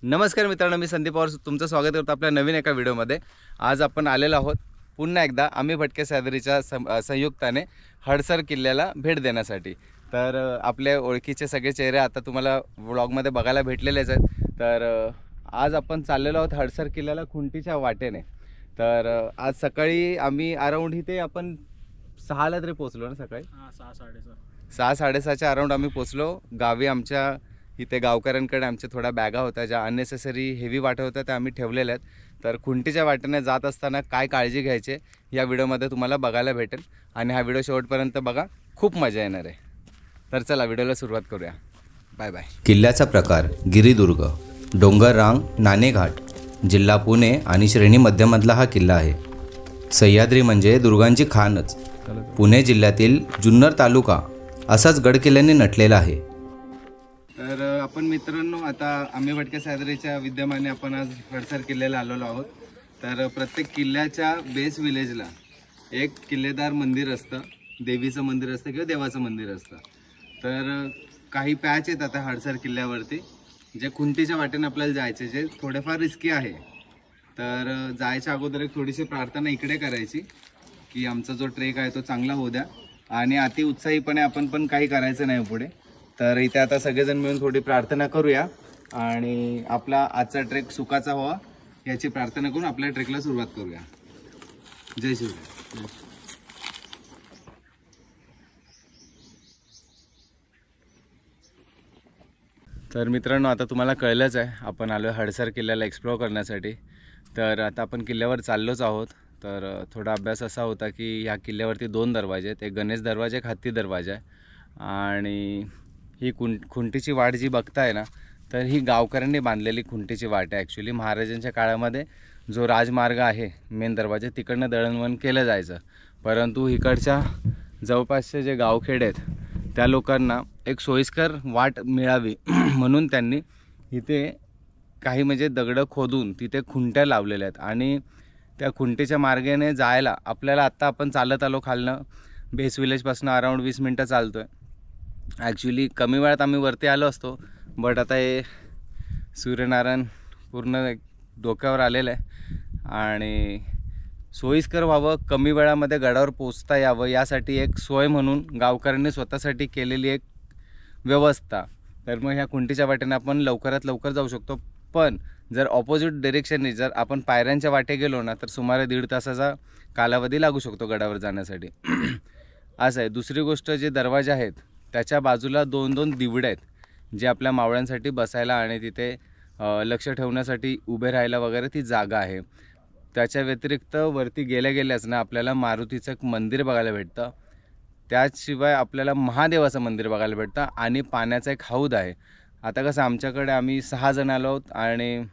नमस्कार मित्रांनो, मी संदीप पवार तुमचं स्वागत करतो आपल्या नवीन एका व्हिडिओमध्ये। आज आपण आलेलो आहोत पुन्हा एकदा आम्ही भटके सह्याद्रीच्या संयुक्ताने हडसर किल्ल्याला भेट देण्यासाठी। तर आपले ओळखीचे सगळे चेहरे आता तुम्हाला व्लॉगमध्ये बघायला भेटलेलेच आहेत। तर आज आपण चाललेलो आहोत हडसर किल्ल्याला खुंटीच्या वाटेने। तर आज सकाळी आम्ही अराउंड इथे आपण 6ला तरी पोहोचलो ना, सकाळी 6:30च्या अराउंड आम्ही पोहोचलो गावी। आमच्या इथे गावकऱ्यांकडे आमच्या थोड्या बॅगा होत्या, ज्या अननेसेसरी हेवी वाट्या होत्या त्या आम्ही ठेवलेल्या आहेत। तर खुंटीच्या वाटेने जात असताना काय काळजी घ्यायची या व्हिडिओमध्ये तुम्हाला बघायला भेटेल आणि हा व्हिडिओ शेवटपर्यंत बघा, खूप मजा येणार आहे। तर चला व्हिडिओला सुरुवात करूया। Bye bye. किल्ल्याचा प्रकार गिरिदुर्ग, डोंगर रांग, नाणेघाट, जिल्हा पुणे आणि श्रेणी मध्यमधला हा किल्ला आहे। सह्याद्री म्हणजे दुर्गांची खानच। पुणे जिल्ह्यातील जुन्नर तालुका असाच गडकिल्ल्यांनी नटलेला आहे। तर आपण मित्रांनो आता आम्ही भटके सह्याद्रीच्या विद्यमाने आपण आज हडसर किल्ल्याला आलेलो आहोत। तर प्रत्येक किल्ल्याच्या बेस विलेजला एक किल्लेदार मंदिर असतं, देवीचं मंदिर असतं किंवा देवाचं मंदिर असतं। तर काही पॅच आहेत आता हडसर किल्ल्यावरती जे खुंटीच्या वाटेने आपल्याला जायचे, जे थोडेफार रिस्की आहे। तर जायच्या अगोदर एक थोडीशी प्रार्थना इकडे करायची की आमचा जो ट्रेक आहे तो चांगला होऊ द्या आणि अति उत्साहीपणे आपण पण काही करायचं नाही पुढे। तर इथे आता सगळेजण मिळून थोडी प्रार्थना करूया आणि आपला आजचा ट्रेक सुखाचा व्हावा याची प्रार्थना करून आपल्या ट्रेकला सुरुवात करूया। जय शिवराय। तर मित्रांनो आता तुम्हाला कळलंच आहे, आपण आलो हडसर किल्ल्याला एक्सप्लोअर करण्यासाठी। तर आता आपण किल्ल्यावर चाललोच आहोत। तर थोडा अभ्यास असा होता की ह्या किल्ल्यावरती 2 दरवाजे आहेत, एक गणेश दरवाजा, एक हत्ती दरवाजा आहे। आणि ही खुंटीची वाट जी बघताय ना, तर ही गावकऱ्यांनी बांधलेली खुंटीची वाट आहे। ॲक्च्युली महाराजांच्या काळामध्ये जो राजमार्ग आहे मेन दरवाजा, तिकडनं दळणवळण केलं जायचं, परंतु इकडच्या जवळपासचे जे गावखेडे आहेत त्या लोकांना एक सोयीस्कर वाट मिळावी म्हणून त्यांनी इथे काही म्हणजे दगडं खोदून तिथे खुंट्या लावलेल्या आहेत। आणि त्या खुंटीच्या मार्गाने जायला आपल्याला आत्ता आपण चालत आलो खालनं बेस विलेजपासून अराउंड 20 मिनटं चालतो आहे। ॲक्च्युली कमी वेळात आम्ही वरती आलो असतो, बट आता हे सूर्यनारायण पूर्ण डोक्यावर आलेलं आहे आणि सोयीस्कर व्हावं, कमी वेळामध्ये गडावर पोचता यावं यासाठी एक सोय म्हणून गावकऱ्यांनी स्वतःसाठी केलेली एक व्यवस्था। तर मग ह्या खुंटीच्या वाटेने आपण लवकरात लवकर जाऊ शकतो। पण जर ऑपोजिट डिरेक्शनने जर आपण पायऱ्यांच्या वाटे गेलो ना, तर सुमारे 1.5 तासाचा कालावधी लागू शकतो गडावर जाण्यासाठी असं आहे। दुसरी गोष्ट, जे दरवाजे आहेत त्याच्या बाजूला 2-2 दिवडे आहेत, जे आपल्या मावळ्यांसाठी बसायला आणि तिथे लक्ष ठेवण्यासाठी उभे राहायला वगैरे ती जागा आहे। त्याच्या व्यतिरिक्त वरती गेल्याच ना आपल्याला मारुतीचं एक मंदिर बघायला भेटतं, त्याशिवाय आपल्याला महादेवाचं मंदिर बघायला भेटतं आणि पाण्याचा एक हौद आहे। आता कसं आमच्याकडे आम्ही 6 जण आलो आहोत आणि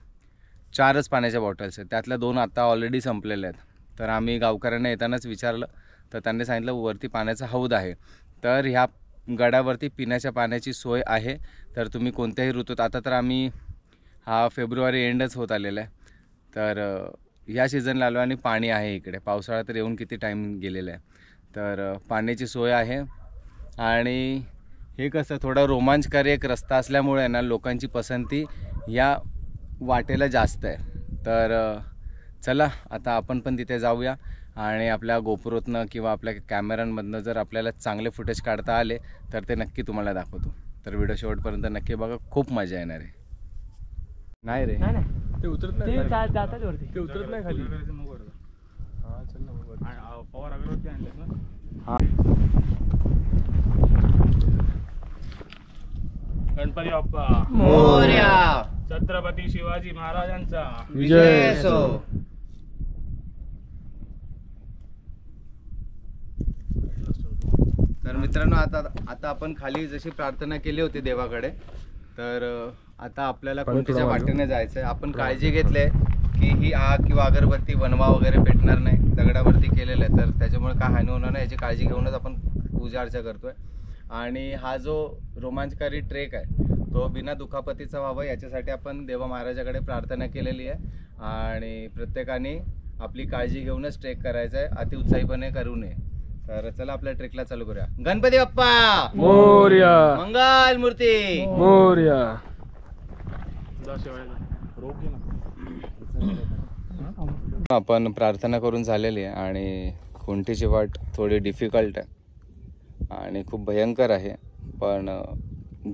4च पाण्याच्या बॉटल्स आहेत, त्यातल्या 2 आता ऑलरेडी संपलेल्या आहेत। तर आम्ही गावकऱ्यांना येतानाच विचारलं तर त्यांनी सांगितलं वरती पाण्याचा हौद आहे। तर ह्या गडावरती पिण्याच्या पाण्याची सोय आहे। तर तुम्ही कोणत्याही ऋतूत, आता तर आम्ही हा फेब्रुवारी एंडच होत आलेला आहे, तर ह्या सीझनला आलो आणि पाणी आहे इकडे। पावसाळा तर येऊन किती टाईम गेलेला आहे, तर पाण्याची सोय आहे। आणि हे कसं थोडा रोमांचकारी एक रस्ता असल्यामुळे ना लोकांची पसंती या वाटेला जास्त आहे। तर चला आता आपण पण तिथे जाऊया आणि आपल्या गोप्रोतनं किंवा आपल्या कॅमेऱ्यांमधनं जर आपल्याला चांगले फुटेज काढता आले तर ते नक्की तुम्हाला दाखवतो। तर व्हिडिओ शेवटपर्यंत नक्की बघा, खूप मजा येणार आहे। नाही रे, ते उतरत नाही, ते जातात वरती, ते उतरत नाही खाली। हां चल ना मग पवार अगरवरती आणलेत ना। हां, गणपती बाप्पा मोरया, छत्रपती शिवाजी महाराजांचा विजय असो। तर मित्रांनो आता आपण खाली जशी प्रार्थना केली होती देवाकडे, तर आता आपल्याला खुंटीच्या वाटेने जायचं आहे। आपण काळजी घेतली की ही आग किंवा अगरबत्ती वनवा वगैरे पेटणार नाही, दगडावरती केलेलं आहे, तर त्याच्यामुळे काय हानी होणार नाही याची काळजी घेऊनच आपण पूजा अर्चा करतोय। आणि हा जो रोमांचकारी ट्रेक आहे तो बिना दुखापतीचा व्हावा याच्यासाठी आपण देवा महाराजाकडे प्रार्थना केलेली आहे आणि प्रत्येकाने आपली काळजी घेऊनच ट्रेक करायचा आहे, अति उत्साहीपणे करू नये। तर चला आपल्या ट्रेकला चालू करूया। गणपती बाप्पा मोरया, मंगल मूर्ती मोरया। आपण प्रार्थना करून झालेली आहे आणि खुंटीची वाट थोडी डिफिकल्ट आहे आणि खूप भयंकर आहे, पण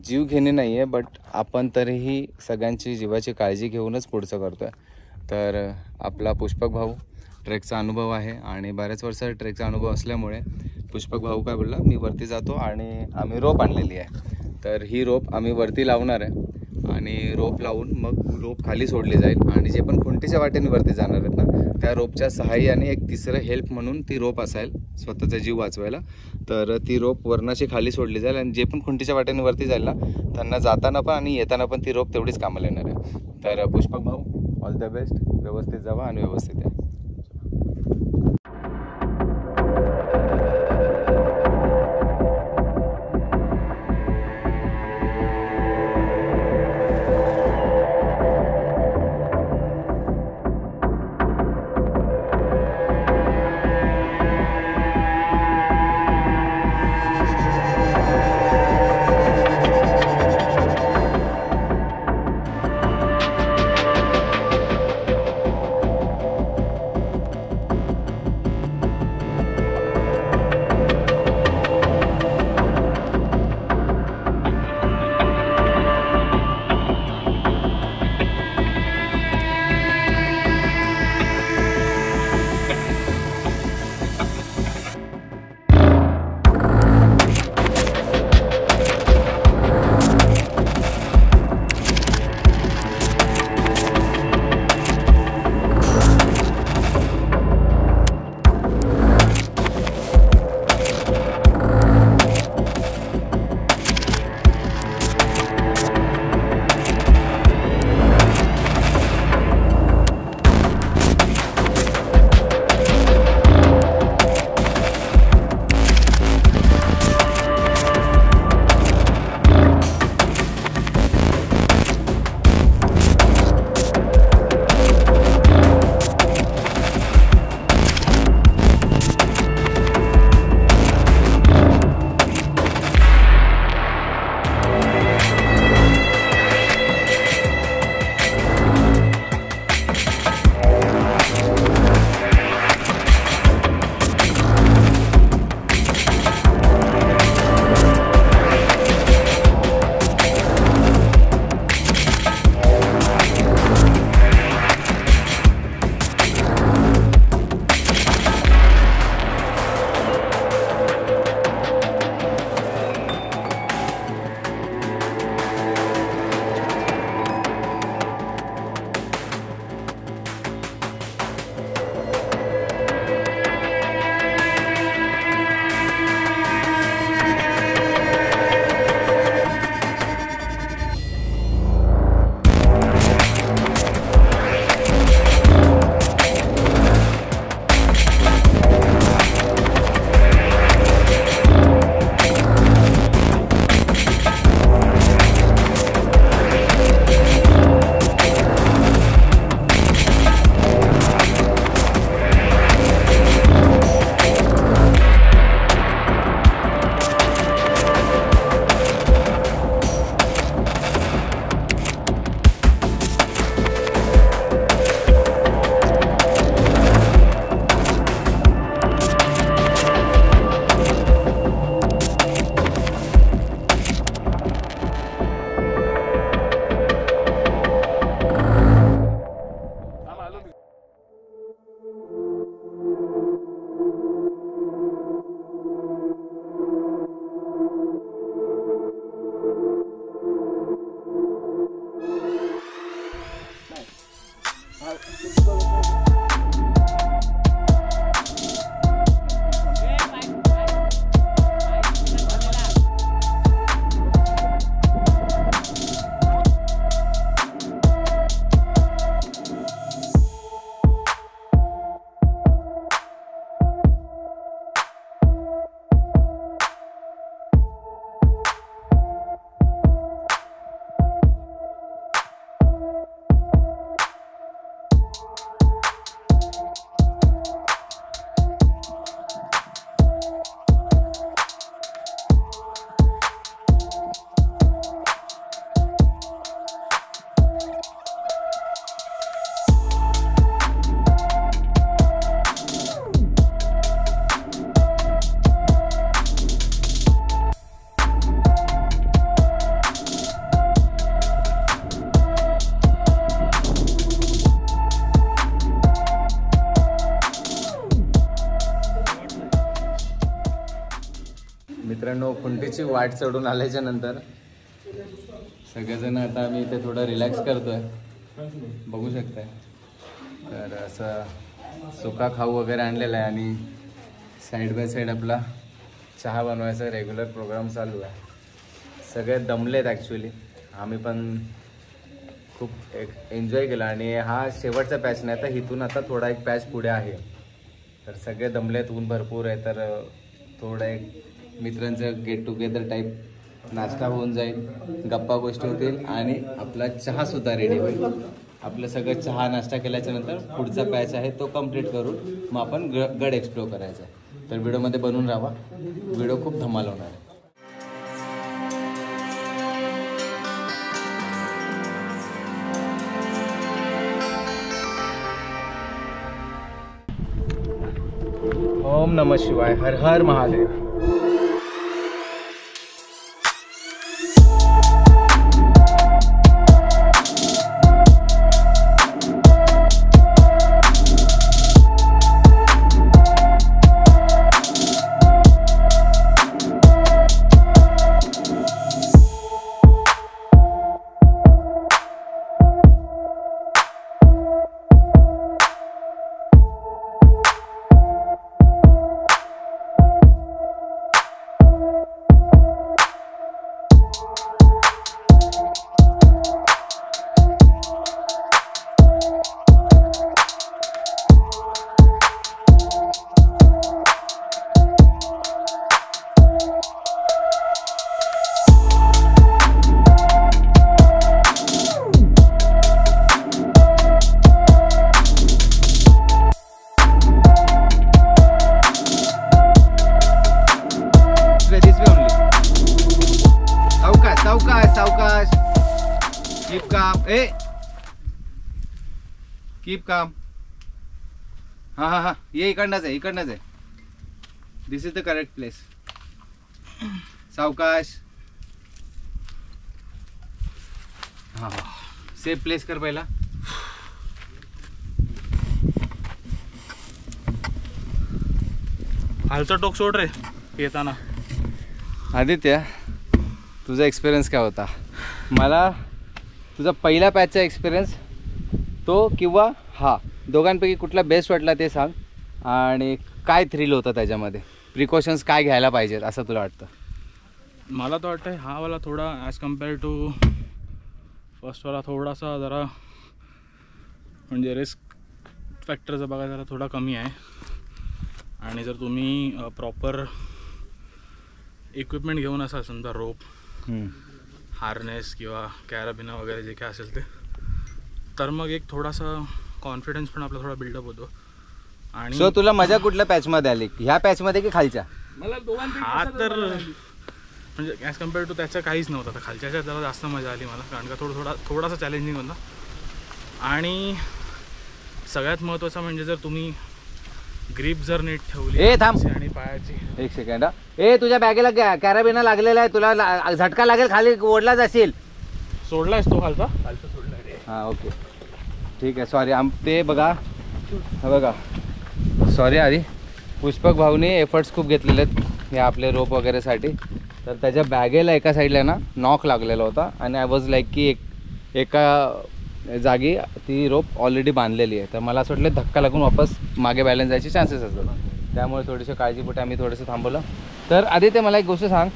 जीव घेणे नाही आहे, बट आपण तरीही सगळ्यांची जीवाची काळजी घेऊनच पुढचं करतो आहे. तर आपला पुष्पक भाऊ ट्रेकचा अनुभव आहे आणि बऱ्याच वर्षाचा ट्रेकचा अनुभव असल्यामुळे पुष्पक भाऊ काय बोलला, मी वरती जातो आणि आम्ही रोप आणलेली आहे. तर ही रोप आम्ही वरती लावणार आहे आणि रोप लावून मग रोप खाली सोडली जाईल आणि जे पण खुंटीच्या वाटेने वरती जाणार आहेत ना, त्या रोपच्या सहाय्याने एक तिसरं हेल्प म्हणून ती रोप असेल स्वतःचा जीव वाचवायला. तर ती रोप वरणाची खाली सोडली जाईल आणि जे पण खुंटीच्या वाटेने वरती जाईल ना, त्यांना जाताना पण आणि येताना पण ती रोप तेवढीच कामाला येणार आहे. तर पुष्पक भाऊ, ऑल द बेस्ट. व्यवस्थित जावा आणि व्यवस्थित या. मित्रांनो खुंटीची वाट चढून आल्याच्या नंतर सगळेजण आता आम्ही इथे थोडं रिलॅक्स करतोय, बघू शकताय. तर असं सुका खाऊ वगैरे आणलेला आहे आणि साईड बाय साईड आपला चहा बनवायचा रेग्युलर प्रोग्राम चालू आहे. सगळे दमलेत ॲक्च्युली, आम्ही पण खूप एन्जॉय केला आणि हा शेवटचा पॅच नाही, तर इथून आता थोडा एक पॅच पुढे आहे. तर सगळे दमलेत, ऊन भरपूर आहे, तर थोडं एक मित्रांचं गेट टुगेदर टाईप नाश्ता होऊन जाईल, गप्पा गोष्टी होतील आणि आपला चहासुद्धा रेडी होईल. आपलं सगळं चहा नाश्ता केल्याच्या नंतर पुढचा पॅच आहे तो कंप्लीट करून मग आपण गड एक्सप्लोर करायचा आहे. तर व्हिडिओमध्ये बनून राहा, व्हिडिओ खूप धमाल होणार आहे. ओम नमः शिवाय, हर हर महादेव. सावकाश, कीप काम, कीप काम. हाँ हाँ हाँ, ये इकडनंच आहे. दिस इज द करेक्ट प्लेस. सावकाश. हाँ हाँ, सेफ प्लेस कर पहिला. खालचा टोक सोड रे येताना. आदित्य, तुझा एक्सपिरियन्स काय होता? मला तुझा पहिला पॅचचा एक्सपिरियन्स तो किंवा हा, दोघांपैकी कुठला बेस्ट वाटला ते सांग. आणि काय थ्रिल होतं त्याच्यामध्ये, प्रिकॉशन्स काय घ्यायला पाहिजेत असं तुला वाटतं? मला तर वाटतं हा वाला थोडा ॲज कम्पेअर टू फर्स्टवाला थोडासा जरा म्हणजे रिस्क फॅक्टर जर बघायला जरा थोडा कमी आहे. आणि जर तुम्ही प्रॉपर इक्विपमेंट घेऊन असाल, समजा रोप, हार्नेस किंवा कॅराबिना वगैरे जे काय असेल ते, तर मग एक थोडासा कॉन्फिडन्स पण आपला थोडा बिल्डअप होतो. आणि सो तुला मजा कुठल्या पॅचमध्ये आली, ह्या पॅचमध्ये की खालच्या? हा तर म्हणजे ॲज कम्पेअर टू त्याचं काहीच नव्हतं. तर खालच्याच्या जरा जास्त मजा आली मला, कारण का थोडासा चॅलेंजिंग होता. आणि सगळ्यात महत्त्वाचं म्हणजे जर तुम्ही ग्रीप जर नीट ठेवली आणि पायाची. एक सेकंड. तुझ्या बॅगेला कॅराबिना लागलेला आहे, तुला झटका लागेल, खाली ओढला जाशील. सोडलायस तो खालचा सोडला रे. हां ओके ठीक आहे. सॉरी, ते बघा बघा, सॉरी. आधी पुष्पक भाऊने एफर्ट्स खूप घेतलेले आहेत हे आपले रोप वगैरेसाठी. तर त्याच्या बॅगेला एका साईडला ना नॉक लागलेला होता आणि आय वॉज लाईक की एका जागी ती रोप ऑलरेडी बांधलेली आहे. तर मला असं वाटलं धक्का लागून वापस मागे बॅलन्स जायचे चान्सेस असतात, त्यामुळे थोडीशी काळजीपोटी आम्ही थोडंसं थांबवलं. तर आधी ते मला एक गोष्ट सांग,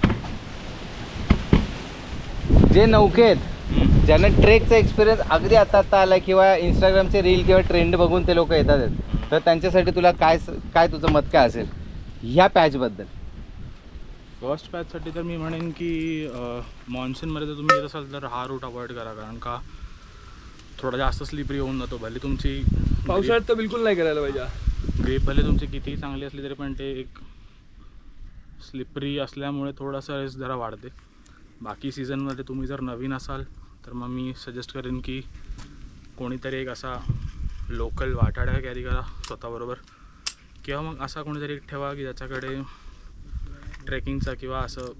जे नौके आहेत ज्यांना ट्रेकचा एक्सपिरियन्स अगदी आत्ता आला किंवा इंस्टाग्रामचे रील किंवा ट्रेंड बघून ते लोक येतात आहेत, तर त्यांच्यासाठी तुला काय तुझं मत काय असेल ह्या पॅचबद्दल? फर्स्ट पॅचसाठी तर मी म्हणेन की मॉन्सूनमध्ये जर तुम्ही येत असाल तर हा रूट अवॉइड करा, कारण का थोडा जास्त स्लिपरी होऊन जातो. भले तुमची पावसाळ्यात तर बिलकुल नाही करायला पाहिजे. ग्रीप भले तुमची कितीही चांगली असली तरी पण ते एक स्लिपरी असल्यामुळे थोडासा रिस्क जरा वाढते. बाकी सीझनमध्ये तुम्ही जर नवीन असाल तर मग मी सजेस्ट करेन की कोणीतरी एक असा लोकल वाटाड्या कॅरी करा स्वतःबरोबर, किंवा मग असा कोणीतरी एक ठेवा की ज्याच्याकडे ट्रेकिंगचा किंवा असं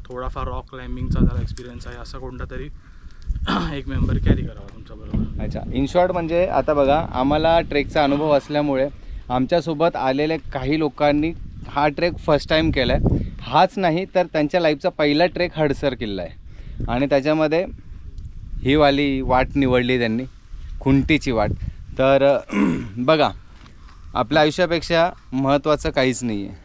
थोडाफार रॉक क्लाइम्बिंगचा जरा एक्सपिरियन्स आहे, असा कोणता तरी एक मेंबर कॅरी करावा तुमच्याबरोबर. अच्छा, इन शॉर्ट म्हणजे आता बघा, आम्हाला ट्रेकचा अनुभव असल्यामुळे आमच्यासोबत आलेल्या काही लोकांनी हा ट्रेक फर्स्ट टाईम केला आहे हाच नाही तर त्यांच्या लाईफचा पहिला ट्रेक हडसर किल्ला आहे आणि त्याच्यामध्ये ही वाली वाट निवडली त्यांनी, खुंटीची वाट. तर बघा, आपल्या आयुष्यापेक्षा महत्त्वाचं काहीच नाही आहे.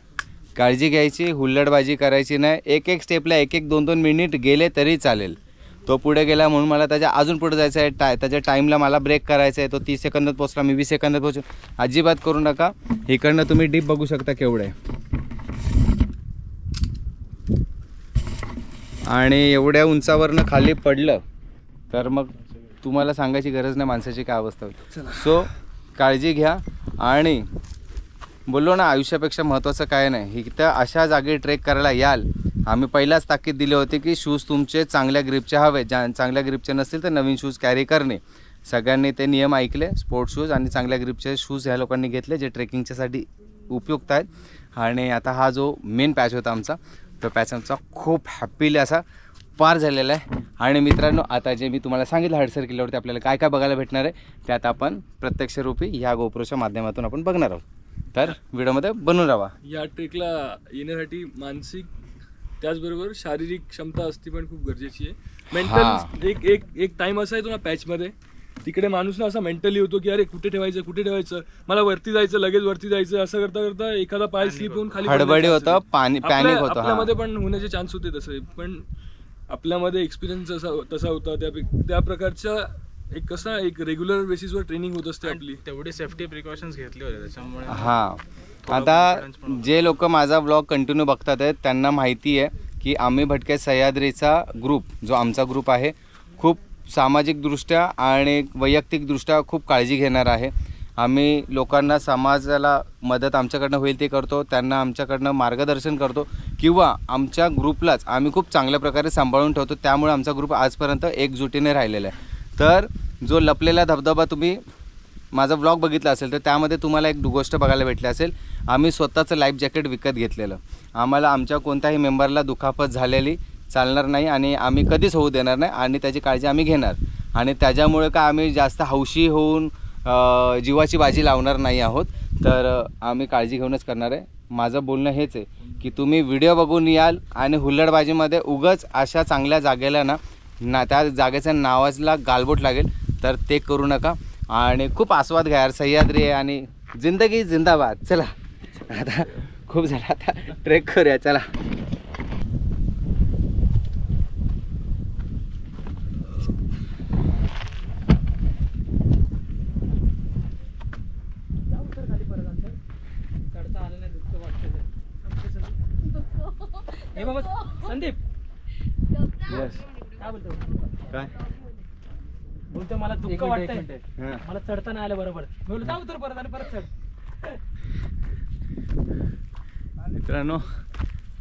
काळजी घ्यायची, हुल्लडबाजी करायची नाही. एक एक स्टेपला 1-1, 2-2 मिनिट गेले तरी चालेल. तो पुढे गेला म्हणून मला त्याच्या अजून पुढे जायचं आहे. त्याच्या टाईमला मला ब्रेक करायचा आहे. तो 30 सेकंदात पोचला, मी 20 सेकंदात पोचू. अजिबात करू नका. इकडनं तुम्ही डीप बघू शकता केवढं आहे. आणि एवढ्या उंचावरनं खाली पडलं तर मग तुम्हाला सांगायची गरज नाही माणसाची काय अवस्था होईल. सो काळजी घ्या. आणि बोललो ना, आयुष्यापेक्षा महत्त्वाचं काय नाही. इथं अशा जागी ट्रेक करायला याल, आम्ही पहिलाच ताकीद दिली होती की शूज तुमचे चांगल्या ग्रिपचे हवे. चांगल्या ग्रिपचे नसतील तर नवीन शूज कॅरी करणे. सगळ्यांनी ते नियम ऐकले. स्पोर्ट्स शूज आणि चांगल्या ग्रिपचे शूज ह्या लोकांनी घेतले, जे ट्रेकिंगच्यासाठी उपयुक्त आहेत. आणि आता हा जो मेन पॅच होता आमचा, तो पॅच आमचा खूप हॅपीली असा पार झालेला आहे. आणि मित्रांनो, आता जे मी तुम्हाला सांगितलं हडसर किल्ल्यावरती आपल्याला काय काय बघायला भेटणार आहे, त्यात आपण प्रत्यक्ष रूपी ह्या गोप्रोच्या माध्यमातून आपण बघणार आहोत. तर व्हिडिओमध्ये बनून राहा. या ट्रेकला येण्यासाठी मानसिक त्याचबरोबर शारीरिक क्षमता असती पण खूप गरजेची आहे. मेंटल एक टाइम असा आहे तो ना पॅचमध्ये, तिकडे माणूस ना असा मेंटली होतो की अरे कुठे ठेवायचं, मला वरती जायचं, लगेच वरती जायचं, असं करता करता एखादा पाय स्लिप होऊन खाली हडबडी होतं, पॅनिक होतं. आपल्यामध्ये पण होण्याचे चान्स होते तसे, पण आपल्यामध्ये एक्सपिरियन्स तसा होता. त्या प्रकारच्या एक रेग्युलर बेसिसवर ट्रेनिंग होत असते आपली. तेवढी सेफ्टी प्रिकॉशन्स घेतली होती त्याच्यामुळे. हां, आता जे लोक माझा ब्लॉग कंटिन्यू बघतात आहेत त्यांना माहिती आहे की आम्ही भटके सह्याद्रीचा ग्रुप, जो आमचा ग्रुप आहे, खूप सामाजिकदृष्ट्या आणि वैयक्तिकदृष्ट्या खूप काळजी घेणार आहे. आम्ही लोकांना, समाजाला मदत आमच्याकडनं होईल ते करतो, त्यांना आमच्याकडनं मार्गदर्शन करतो, किंवा आमच्या ग्रुपलाच आम्ही खूप चांगल्या प्रकारे सांभाळून ठेवतो. त्यामुळे आमचा ग्रुप आजपर्यंत एकजुटीने राहिलेला आहे. तर जो लपलेला धबधबा तुम्ही माझा ब्लॉग बघितला असेल तर त्यामध्ये तुम्हाला एक गोष्ट बघायला भेटली असेल. आम्ही स्वतःचं लाईफ जॅकेट विकत घेतलेलं. आम्हाला आमच्या कोणत्याही मेंबरला दुखापत झालेली चालणार नाही आणि आम्ही कधीच होऊ देणार नाही आणि त्याची काळजी आम्ही घेणार. आणि त्याच्यामुळे काय आम्ही जास्त हौशी होऊन जीवाची बाजी लावणार नाही आहोत. तर आम्ही काळजी घेऊनच करणार आहे. माझं बोलणं हेच आहे की तुम्ही व्हिडिओ बघून याल आणि हुल्लडबाजीमध्ये उगाच अशा चांगल्या जागेला ना त्या जागेच्या नावाला गालबोट लागेल, तर ते करू नका. आणि खूप आस्वाद घ्या यार. सह्याद्री आहे आणि जिंदगी जिंदाबाद. चला आता खूप झालं, आता ट्रेक करूया. चला. संदीप काय बोलतो? काय बोलतो मला दुःख वाटतंय, मला चढता नाही आलं बरोबर. बोलतो जाऊ तर परत आणि परत चढ. मित्रांनो,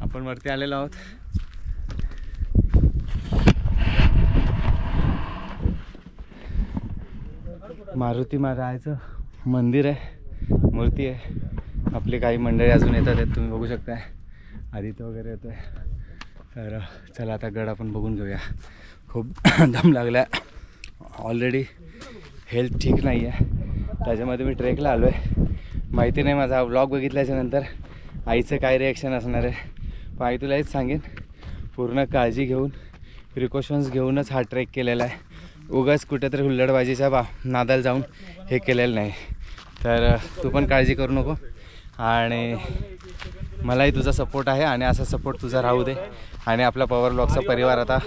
आपण वरती आलेलो आहोत. मारुती महाराजाचं मंदिर आहे, मूर्ती आहे. आपली काही मंडळी अजून येतात आहेत, तुम्ही बघू शकताय. आदित्य वगैरे येतो आहे. तर चला आता गड आपण बघून घेऊया. खूप दम लागला आहे. ऑलरेडी हेल्थ ठीक नाही आहे, त्याच्यामध्ये मी ट्रेकला आलो आहे. माहिती नाही माझा हा व्लॉग बघितल्याच्यानंतर आईचं काय रिॲक्शन असणार आहे. पण आई तुला हेच सांगेन, पूर्ण काळजी घेऊन, प्रिकॉशन्स घेऊनच हा ट्रेक केलेला आहे. उगाच कुठेतरी हुल्लडबाजीच्या नादाला जाऊन हे केलेलं नाही. तर तू पण काळजी करू नको. आणि मलाही तुझा सपोर्ट आहे आणि असा सपोर्ट तुझा राहू दे. आणि आपला पॉवर ब्लॉगचा परिवार आता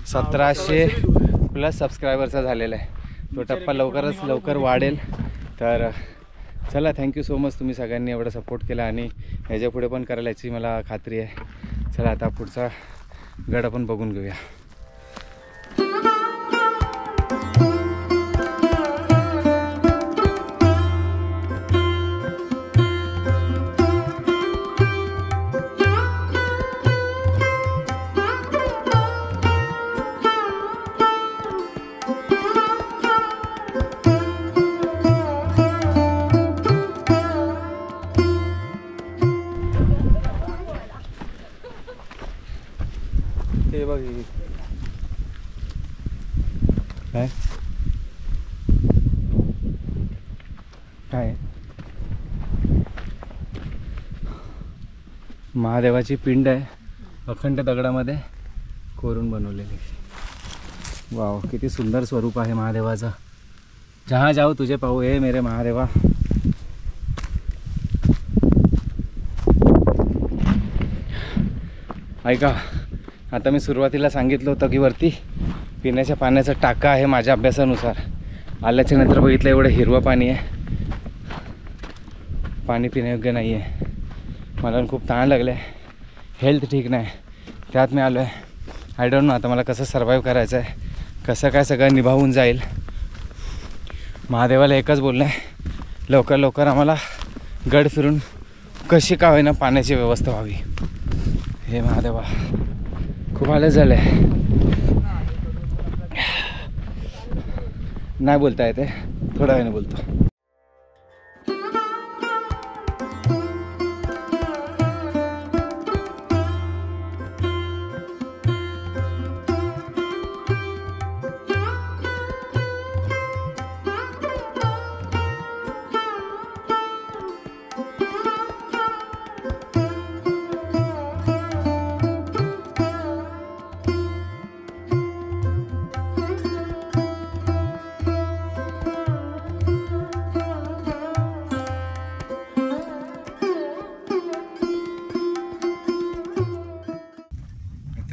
1700+ सबस्क्रायबरचा झालेला आहे. तो टप्पा लवकरच लवकर वाढेल. तर चला, थँक्यू सो मच. तुम्ही सगळ्यांनी एवढा सपोर्ट केला आणि ह्याच्या पुढे पण करायला याची मला खात्री आहे. चला आता पुढचा गड आपण बघून घेऊया. हे बघ, काय काय महादेवाची पिंड आहे, अखंड दगडामध्ये कोरून बनवलेली. वाव, किती सुंदर स्वरूप आहे महादेवाचं. जहाँ जाऊ तुझे पाहू हे मेरे महादेवा. ऐका, आता मी सुरुवातीला सांगितलं होतं की वरती पिण्याच्या पाण्याचा टाका आहे. माझ्या अभ्यासानुसार आल्याच्या नंतर बघितलं एवढं हिरवं पाणी आहे, पाणी पिण्यायोग्य नाही आहे. मला खूप ताण लागलं आहे, हेल्थ ठीक नाही, त्यात मी आलो आहे. आय डोंट नो आता मला कसं सर्वाईव्ह करायचं आहे, कसं काय सगळं निभावून जाईल. महादेवाला एकच बोलणं आहे, लवकर लवकर आम्हाला गड फिरून कशी का होईना पाण्याची व्यवस्था व्हावी. हे महादेवा, खूप आलंच झालं आहे, नाही बोलता येते, थोड्या वेळाने बोलतो.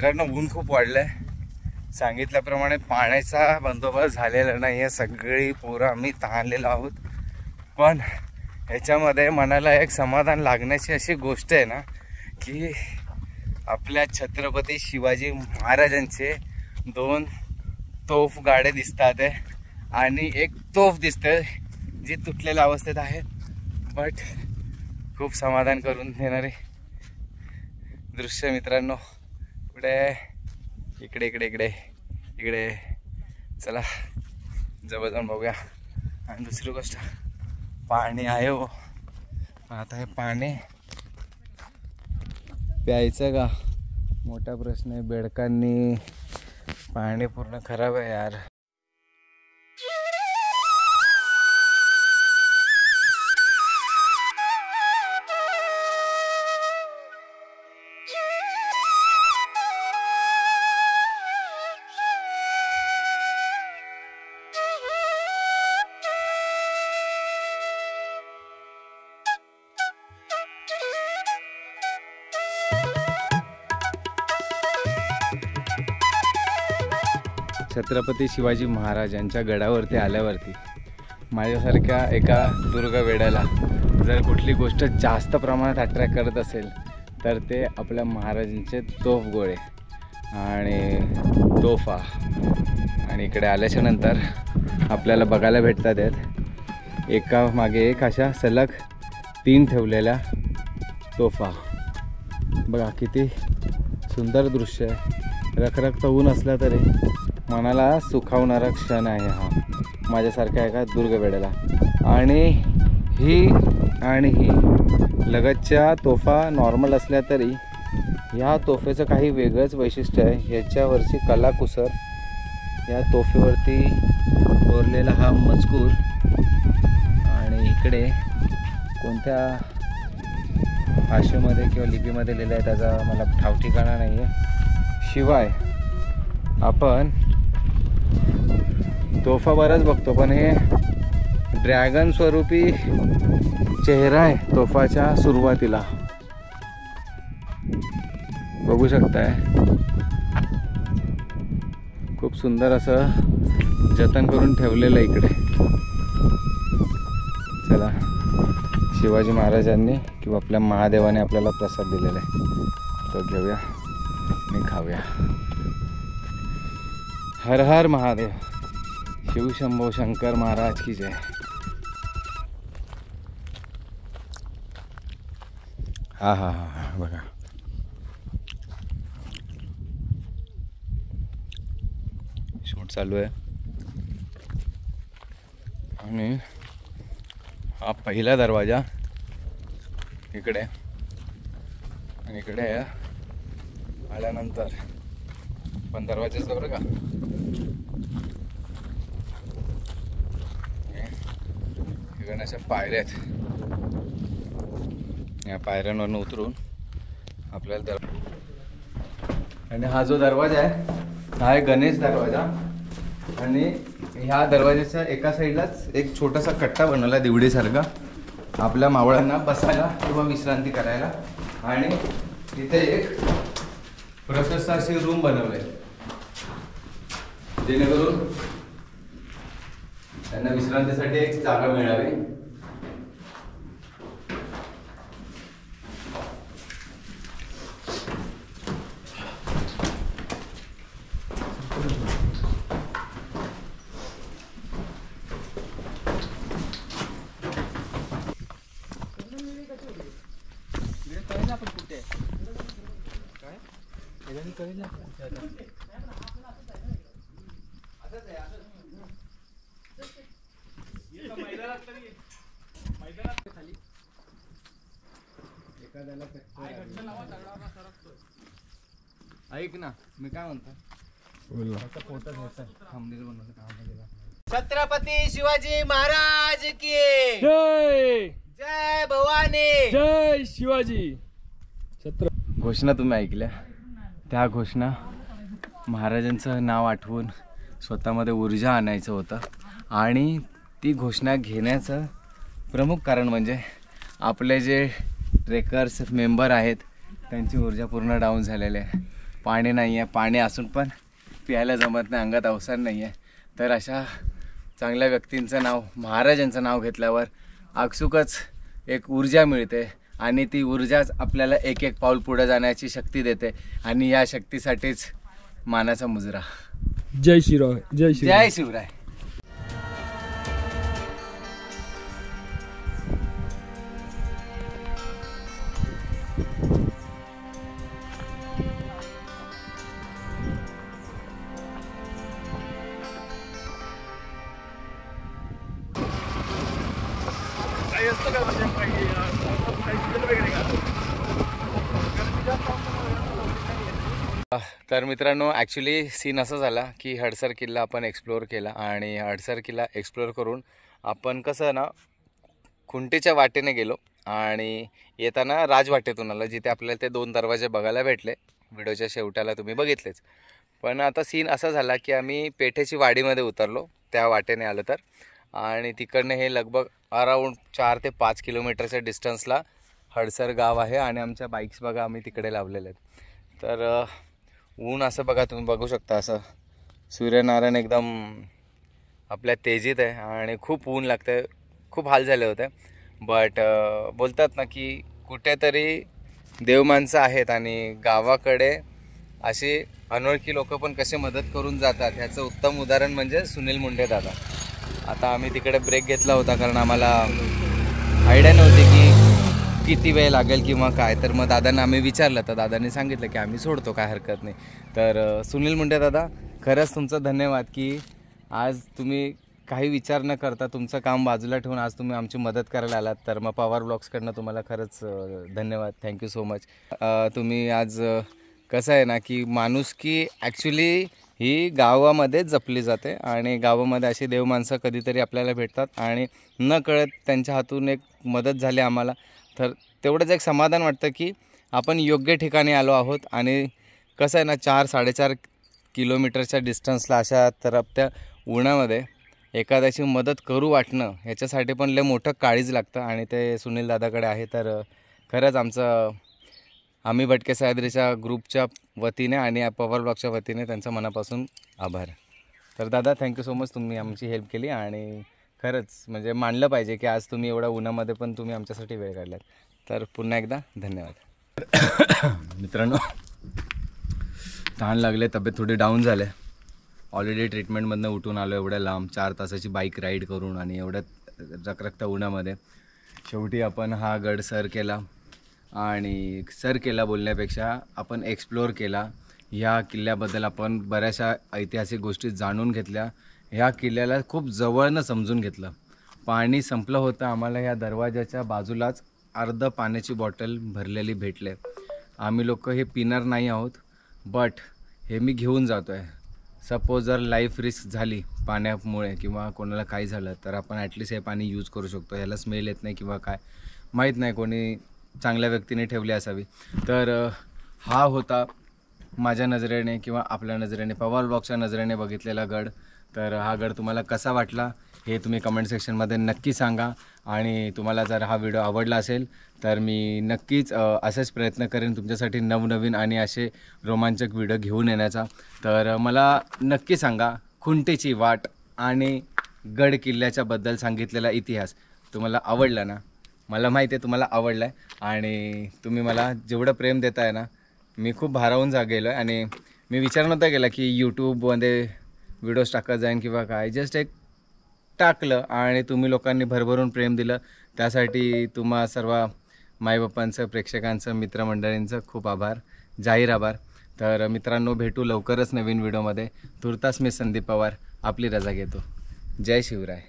मित्रांनो, ऊन खूप वाढलं आहे. सांगितल्याप्रमाणे पाण्याचा बंदोबस्त झालेला नाही आहे. सगळी पोरं आम्ही ताणलेलो आहोत. पण ह्याच्यामध्ये मनाला एक समाधान लागण्याची अशी गोष्ट आहे ना की आपल्या छत्रपती शिवाजी महाराजांचे 2 तोफ गाड्या दिसतात आहे आणि एक तोफ दिसते जी तुटलेल्या अवस्थेत आहे, बट खूप समाधान करून देणारे दृश्य. मित्रांनो, इकडे इकडे इकडे इकडे चला जवळ जाऊन बघूया. आणि दुसरी गोष्ट, पाणी आहे हो, आता हे पाणी प्यायचं का मोठा प्रश्न आहे. बेडकांनी पाणी पूर्ण खराब आहे यार. छत्रपती शिवाजी महाराजांच्या गडावरती आल्यावरती माझ्यासारख्या एका दुर्गवेड्याला जर कुठली गोष्ट जास्त प्रमाणात अट्रॅक्ट करत असेल तर ते आपल्या महाराजांचे तोफ गोळे आणि तोफा. आणि इकडे आल्याच्या नंतर आपल्याला बघायला भेटतात आहेत एका मागे एक अशा सलग 3 ठेवलेल्या तोफा. बघा किती सुंदर दृश्य आहे. रखरखत ऊन असला तरी मनाला सुखावणारा क्षण आहे हा माझ्यासारख्या एका दुर्गवेड्याला. आणि ही लगतच्या तोफा नॉर्मल असल्या तरी ह्या तोफेचं काही वेगळंच वैशिष्ट्य आहे. ह्याच्यावरची कलाकुसर, या तोफेवरती कोरलेला हा मजकूर, आणि इकडे कोणत्या भाषेमध्ये किंवा लिपीमध्ये लिहिलं आहे त्याचा मला ठाव ठिकाणा नाही आहे. शिवाय आपण तोफा बराच बघतो, पण हे ड्रॅगन स्वरूपी चेहरा आहे तोफाच्या सुरुवातीला, बघू शकताय. खूप सुंदर असं जतन करून ठेवलेलं इकडे. चला, शिवाजी महाराजांनी किंवा आपल्या महादेवाने आपल्याला प्रसाद दिलेला आहे तो घेऊया आणि खाऊया. हर हर महादेव, शिवशंभो शंकर महाराज की जय. हा हा हा हा, बघा शूट चालू आहे. आणि हा पहिला दरवाजा इकडे, आणि इकडे आल्यानंतर पण दरवाजाच बरं का, अशा पायऱ्या आहेत. या पायऱ्यांवरनं उतरून आपल्याला आणि हा जो दरवाजा आहे हा आहे गणेश दरवाजा. आणि ह्या दरवाजाच्या एका साईडलाच एक छोटासा कट्टा बनवला दिवडीसारखा आपल्या मावळ्यांना बसायला किंवा विश्रांती करायला. आणि तिथे एक प्रशस्त अशी रूम बनवली जेणेकरून त्यांना विश्रांतीसाठी एक जागा मिळावी. ऐक ना मी काय म्हणतो फोटो घ्यायचा थांबलेलं बनवलं कामाला. छत्रपती शिवाजी महाराज की जय जय भवानी. जय शिवाजी. छत्र घोषणा तुम्ही ऐकल्या. त्या घोषणा महाराजांचं नाव आठवून स्वतःमध्ये ऊर्जा आणायचं होतं. आणि ती घोषणा घेण्याचं प्रमुख कारण म्हणजे आपले जे ट्रेकर्स मेंबर आहेत त्यांची ऊर्जा पूर्ण डाऊन झालेली आहे. पाणी नाही आहे, पाणी असून पण प्यायला जमत नाही, अंगात अवसर नाही आहे. तर अशा चांगल्या व्यक्तींचं नाव, महाराजांचं नाव घेतल्यावर आपसुकच एक ऊर्जा मिळते. आणि ती ऊर्जाच आपल्याला एक एक पाऊल पुढे जाण्याची शक्ती देते. आणि या शक्तीसाठीच मानाचा मुजरा. जय शिवराय. जय शिवराय. जय शिवराय. तर मित्रांनो ॲक्च्युली सीन असं झाला की हडसर किल्ला आपण एक्सप्लोअर केला. आणि हडसर किल्ला एक्सप्लोअर करून आपण कसं ना खुंटीच्या वाटेने गेलो आणि येताना राजवाटेतून आलं, जिथे आपल्याला ते 2 दरवाजे बघायला भेटले. व्हिडिओच्या शेवटाला तुम्ही बघितलेच. पण आता सीन असा झाला की आम्ही पेठेची वाडीमध्ये उतरलो त्या वाटेने आलं तर. आणि तिकडनं हे लगभग अराऊंड 4 ते 5 किलोमीटरच्या डिस्टन्सला हडसर गाव आहे. आणि आमच्या बाईक्स बघा आम्ही तिकडे लावलेले आहेत. तर ऊन असं बघा तुम्ही बघू शकता, असं सूर्यनारायण एकदम आपल्या तेजीत आहे आणि खूप ऊन लागतं आहे. खूप हाल झाले होते. बट बोलतात ना की कुठेतरी देवमाणसं आहेत आणि गावाकडे अशी अनोळखी लोक पण कसे मदत करून जातात ह्याचं उत्तम उदाहरण म्हणजे सुनील मुंडे दादा. आता आम्ही तिकडे ब्रेक घेतला होता कारण आम्हाला आयडिया नव्हती की किती वेळ लागेल किंवा काय. तर मग दादांना आम्ही विचारलं तर दादांनी सांगितलं की आम्ही सोडतो, काय हरकत नाही. तर सुनील मुंडे दादा खरंच तुमचं धन्यवाद की आज तुम्ही काही विचार न करता तुमचं काम बाजूला ठेवून आज तुम्ही आमची मदत करायला आलात. तर मग पवार ब्लॉग्सकडनं तुम्हाला खरंच धन्यवाद. Thank you so much. तुम्ही आज कसं आहे ना की माणुसकी ॲक्च्युली ही गावामध्ये जपली जाते आणि गावामध्ये अशी देवमाणसं कधीतरी आपल्याला भेटतात आणि न कळत त्यांच्या हातून एक मदत झाली आम्हाला. तर तेवढंच एक समाधान वाटतं की आपण योग्य ठिकाणी आलो आहोत. आणि कसं आहे ना 4-4.5 किलोमीटरच्या डिस्टन्सला अशा तरपत्या उन्हामध्ये एखाद्याची मदत करू वाटणं ह्याच्यासाठी पण लय मोठं काळीज लागतं आणि ते सुनील दादाकडे आहे. तर खरंच आमचं आम्ही भटके सह्याद्रीच्या ग्रुपच्या वतीने आणि पवार ब्लॉगच्या वतीने त्यांचं मनापासून आभार. तर दादा थँक्यू सो मच, तुम्ही आमची हेल्प केली आणि खरंच म्हणजे मानलं पाहिजे की आज तुम्ही एवढ्या उन्हामध्ये पण तुम्ही आमच्यासाठी वेळ काढलात. तर पुन्हा एकदा धन्यवाद. मित्रांनो तहान लागले, तब्येत थोडी डाऊन झाले. ऑलरेडी ट्रीटमेंटमधनं उठून आलो एवढ्या लांब 4 तासाची बाईक राईड करून आणि एवढ्या रखरखत्या उन्हामध्ये. शेवटी आपण हा गड सर केला आणि सर केला बोलण्यापेक्षा आपण एक्सप्लोअर केला. ह्या किल्ल्याबद्दल आपण बऱ्याचशा ऐतिहासिक गोष्टी जाणून घेतल्या. ह्या किल्ल्याला खूप जवळनं समजून घेतलं. पाणी संपलं होतं आम्हाला ह्या दरवाजाच्या बाजूलाच अर्ध पाण्याची बॉटल भरलेली भेटले. आम्ही लोक हे पिणार नाही आहोत बट हे मी घेऊन जातो आहे. सपोज जर लाईफ रिस्क झाली पाण्यामुळे किंवा कोणाला काही झालं तर आपण ॲटलिस्ट हे पाणी यूज करू शकतो. ह्याला स्मेल येत नाही किंवा काय माहीत नाही, कोणी चांगल्या व्यक्तीने ठेवली असावी. तर हा होता माझ्या नजरेने किंवा आपल्या नजरेने पवार ब्लॉगच्या नजरेने बघितलेला गड. तर हा गड तुम्हाला कसा वाटला हे तुम्ही कमेंट सेक्शनमध्ये नक्की सांगा. आणि तुम्हाला जर हा व्हिडिओ आवडला असेल तर मी नक्कीच असेच प्रयत्न करेन तुमच्यासाठी नवनवीन आणि असे रोमांचक व्हिडिओ घेऊन येण्याचा. तर मला नक्की सांगा खुंटीची वाट आणि गड किल्ल्याच्याबद्दल सांगितलेला इतिहास तुम्हाला आवडला ना. मला माहिती आहे तुम्हाला आवडला आहे आणि तुम्ही मला जेवढं प्रेम देत आहे ना मी खूप भारावून गेलो आहे. आणि मी विचार नव्हता केला की यूट्यूबमध्ये व्हिडिओज टाकत जाईन किंवा काय, जस्ट एक टाकलं आणि तुम्ही लोकांनी भरभरून प्रेम दिलं. त्यासाठी तुम्हा सर्व माईबापांचं, प्रेक्षकांचं, मित्रमंडळींचं खूप आभार, जाहीर आभार. तर मित्रांनो भेटू लवकरच नवीन व्हिडिओमध्ये. तुर्तास मी संदीप पवार आपली रजा घेतो. जय शिवराय.